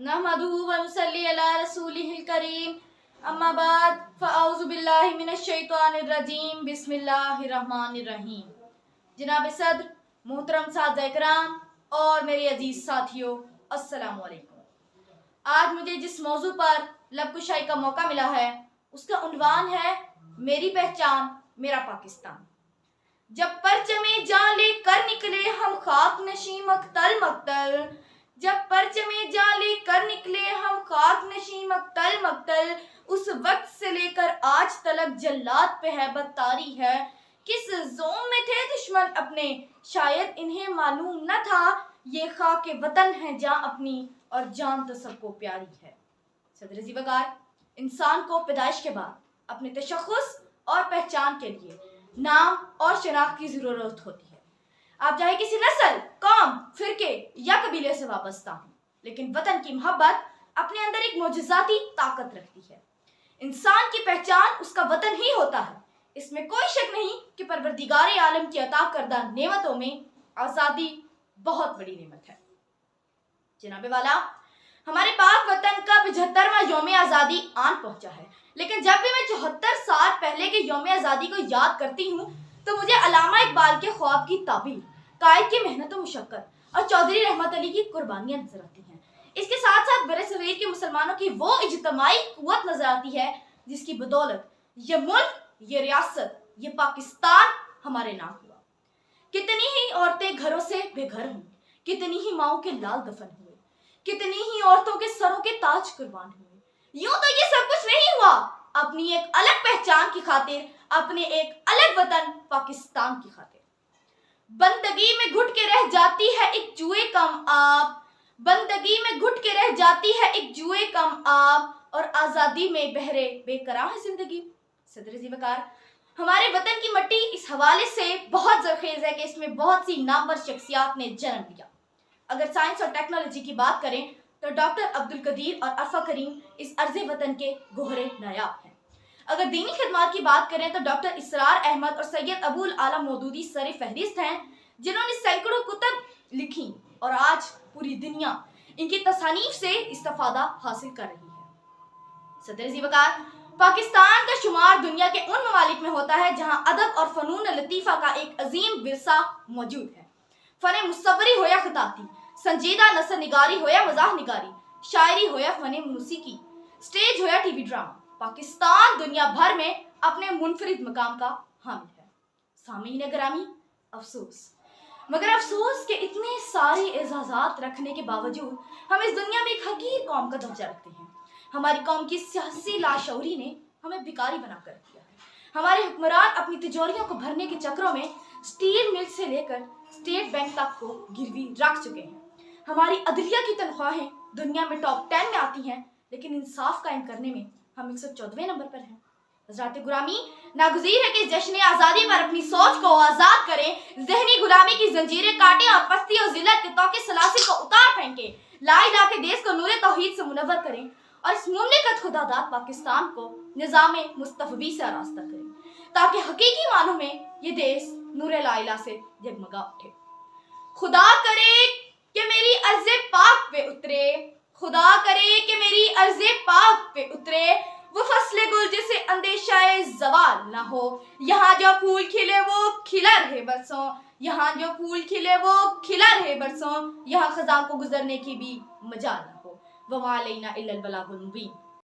नहमदुहु व नुसल्ली अला रसूलिहिल करीम अम्मा बाद फ़अऊज़ु बिल्लाहि मिनश शैतानिर रजीम बिस्मिल्लाहिर रहमानिर रहीम। जनाब सद्र, मोहतरम साथिया इकराम और मेरे अजीज साथियों, अस्सलामु अलैकुम। आज मुझे जिस मौजू पर लबकुशाई का मौका मिला है उसका उन्वान है मेरी पहचान मेरा पाकिस्तान। जब परचमे जान ले कर निकले हम खाक नशी मक्तल मक्तल, जब परचमे जान ले कर निकले हम खाक नशी मक्तल मक्तल, उस वक्त से लेकर आज तलक जल्लाद पे है बत्तारी है। किस ज़ोम में थे दुश्मन अपने, शायद इन्हें मालूम न था ये खाके वतन है जान अपनी और जान तो सबको प्यारी है। सदर ज़ीवकार, इंसान को पैदाइश के बाद अपने तशख़्ख़ुस और पहचान के लिए नाम और शनाख्त की ज़रूरत होती है। आप चाहे किसी नस्ल, कौम, फिरके या कबीले से वाबस्ता हों, लेकिन वतन की मोहब्बत अपने अंदर एक मोजज़ाती ताकत रखती है। इंसान की पहचान उसका वतन ही होता है। इसमें कोई शक नहीं कि परवरदिगार आलम की अता करदा नेमतों में आज़ादी बहुत बड़ी नेमत है। जनाबे वाला, हमारे पाक वतन का 75वां यौम आज़ादी आन पहुंचा है, लेकिन जब भी मैं 74 साल पहले के यौम आज़ादी को याद करती हूँ तो मुझे अल्लामा इकबाल के ख्वाब की ताबीर, कायद की मेहनत व मुशक्कत और चौधरी रहमत अली की कुर्बानियाँ नजर आती हैं। इसके साथ साथ बड़े सगीर के मुसलमानों की वो इज्तिमाई कुव्वत नजर आती है जिसकी बदौलत ये मुल्क, ये रियासत, ये पाकिस्तान हमारे नाम हुआ। कितनी ही औरतें घरों से बेघर हुई, कितनी ही माओं के लाल दफन हुए, कितनी ही औरतों के सरों के ताज कुर्बान हुए। यूं तो ये सब कुछ नहीं हुआ, अपनी एक अलग पहचान की खातिर, अपने एक अलग वतन पाकिस्तान की खातिर। बंदगी में घुट के रह जाती है एक जुए कम आब, बंदगी में घुट के रह जाती है एक जुए कम आब, और आज़ादी में बहरे बेकरार है जिंदगी। सदर ज़ीवकार, हमारे वतन की मट्टी इस हवाले से बहुत ज़रखेज़ है कि इसमें बहुत सी नामवर शख्सियात ने जन्म लिया। अगर साइंस और टेक्नोलॉजी की बात करें तो डॉक्टर अब्दुल कदीर और अरफा करीम इस अर्ज़े वतन के गोहरे नायाब हैं। अगर दीनी खिदमत की बात करें तो डॉक्टर इसरार अहमद और सैयद अबुल आला मौदूदी सरे फहरिस्त हैं, जिन्होंने सैकड़ों कुतब लिखी और आज पूरी दुनिया इनकी तसानीफ से इस्तिफादा हासिल कर रही है। सदर ज़ीवकार, पाकिस्तान का शुमार दुनिया के उन ममालिक में होता है जहां अदब और फनून लतीफ़ा का एक अजीम विरसा मौजूद है। फ़न मुसव्वरी हो या खताती, संजीदा नसर निगारी हो या मज़ाह निगारी, शायरी हो या फ़न मूसीकी, स्टेज हो या टीवी ड्रामा, पाकिस्तान दुनिया भर में अपने मुनफरिद मकाम का हामिल है। सामीन ग्रामी, अफसोस, मगर अफसोस के इतने सारे एजाज़ात रखने के बावजूद हम इस दुनिया में एक हकीर कौम का दर्जा रखते हैं। हमारी कौम की सियासी लाशऊरी ने हमें भिखारी बनाकर रख दिया है। हमारे हुक्मरान अपनी तिजोरियों को भरने के चक्रों में स्टील मिल से लेकर स्टेट बैंक तक को गिरवी रख चुके हैं। हमारी अदलिया की तनख्वाहें दुनिया में टॉप 10 में आती हैं, लेकिन इंसाफ कायम करने में हम 114वें नंबर पर हैं। हज़रात गुलामी, नागुज़ीर है कि जश्न आज़ादी पर अपनी सोच को आज़ाद करें, ज़हनी गुलामी की जंजीरें काटें और पस्ती और ज़िल्लत के तौके सलासिल को उतार फेंकें, ला इलाहा के देश को नूरे तौहीद से मुनव्वर करें और इस मुमलिकत खुदादाद पाकिस्तान को निज़ामे मुस्तफ़वी से आरास्ता करें, ताकि हकीकी मानों में ये देश नूरे ला इलाहा से जगमगा उठे। खुदा करे कि मेरी अर्ज़े पाक पे उतरे, खुदा करे कि मेरी अर्ज़े पाक पे उतरे, वो फसले गुल जिसे अंदेशाए ज़वाल ना हो। यहाँ जो फूल खिले वो खिला रहे बरसों, यहाँ जो फूल खिले वो खिला रहे बरसों, यहाँ खज़ां को गुजरने की भी मजाल ना हो। वमा अलैना इल्लल बलागुल मुबीन।